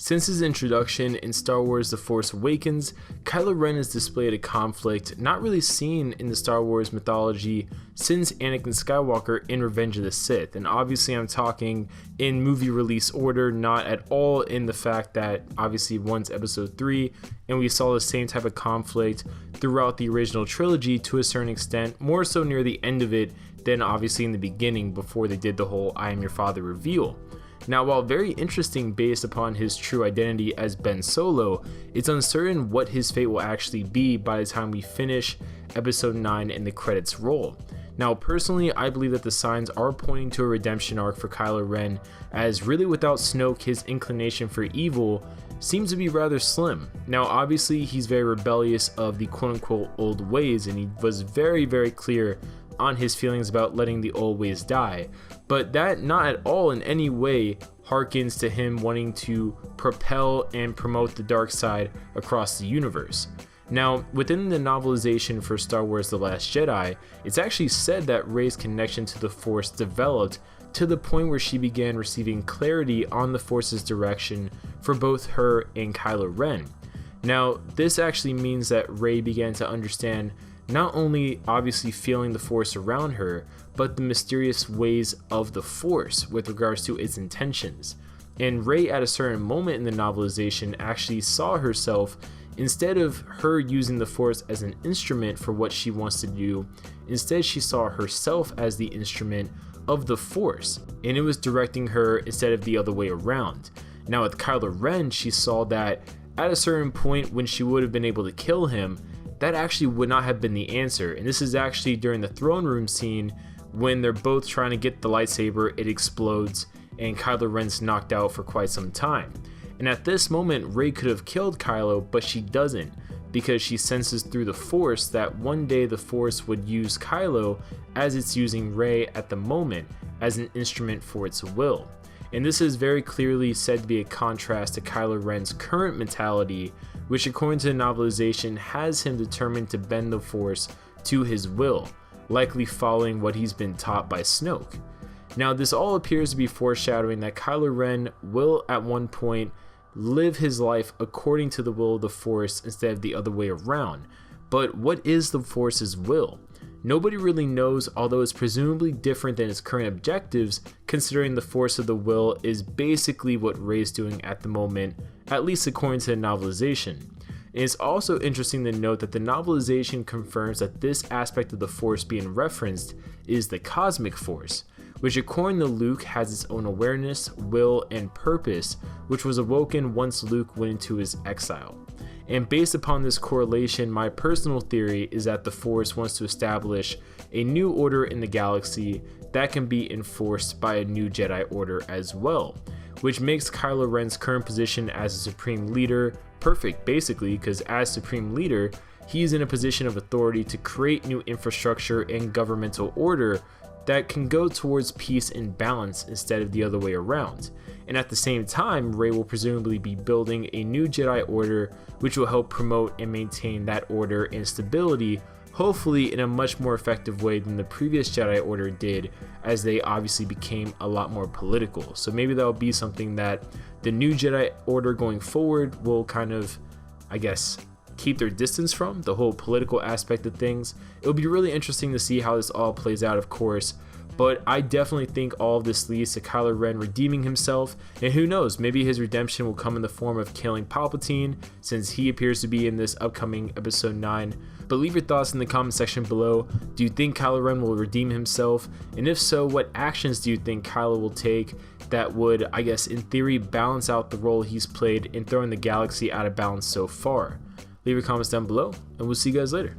Since his introduction in Star Wars The Force Awakens, Kylo Ren has displayed a conflict not really seen in the Star Wars mythology since Anakin Skywalker in Revenge of the Sith. And obviously I'm talking in movie release order, not at all in the fact that obviously one's episode 3 and we saw the same type of conflict throughout the original trilogy to a certain extent, more so near the end of it than obviously in the beginning before they did the whole I am your father reveal. Now, while very interesting based upon his true identity as Ben Solo, it's uncertain what his fate will actually be by the time we finish episode 9 and the credits roll. Now, personally, I believe that the signs are pointing to a redemption arc for Kylo Ren, as really without Snoke, his inclination for evil seems to be rather slim. Now, obviously, he's very rebellious of the quote-unquote old ways, and he was very, very clear on his feelings about letting the old ways die, but that not at all in any way harkens to him wanting to propel and promote the dark side across the universe. Now, within the novelization for Star Wars The Last Jedi, it's actually said that Rey's connection to the Force developed to the point where she began receiving clarity on the Force's direction for both her and Kylo Ren. Now, this actually means that Rey began to understand not only obviously feeling the Force around her, but the mysterious ways of the Force with regards to its intentions. And Rey at a certain moment in the novelization actually saw herself, instead of her using the Force as an instrument for what she wants to do, instead she saw herself as the instrument of the Force, and it was directing her instead of the other way around. Now with Kylo Ren, she saw that at a certain point when she would have been able to kill him, that actually would not have been the answer. And this is actually during the throne room scene when they're both trying to get the lightsaber, it explodes, and Kylo Ren's knocked out for quite some time. And at this moment, Rey could have killed Kylo, but she doesn't, because she senses through the Force that one day the Force would use Kylo as it's using Rey at the moment as an instrument for its will. And this is very clearly said to be a contrast to Kylo Ren's current mentality, which according to the novelization has him determined to bend the Force to his will, likely following what he's been taught by Snoke. Now this all appears to be foreshadowing that Kylo Ren will at one point live his life according to the will of the Force instead of the other way around. But what is the Force's will? Nobody really knows, although it's presumably different than its current objectives, considering the force of the will is basically what Rey's doing at the moment, at least according to the novelization. And it's also interesting to note that the novelization confirms that this aspect of the Force being referenced is the cosmic Force, which according to Luke has its own awareness, will, and purpose, which was awoken once Luke went into his exile. And based upon this correlation, my personal theory is that the Force wants to establish a new order in the galaxy that can be enforced by a new Jedi Order as well, which makes Kylo Ren's current position as a Supreme Leader perfect, basically, because as Supreme Leader, he's in a position of authority to create new infrastructure and governmental order that can go towards peace and balance instead of the other way around. And at the same time, Rey will presumably be building a new Jedi Order which will help promote and maintain that order and stability, hopefully in a much more effective way than the previous Jedi Order did, as they obviously became a lot more political. So maybe that'll be something that the new Jedi Order going forward will kind of, I guess, keep their distance from, the whole political aspect of things. It'll be really interesting to see how this all plays out, of course, but I definitely think all of this leads to Kylo Ren redeeming himself, and who knows, maybe his redemption will come in the form of killing Palpatine, since he appears to be in this upcoming episode 9. But leave your thoughts in the comment section below. Do you think Kylo Ren will redeem himself? And if so, what actions do you think Kylo will take that would, I guess, in theory, balance out the role he's played in throwing the galaxy out of balance so far? Leave your comments down below, and we'll see you guys later.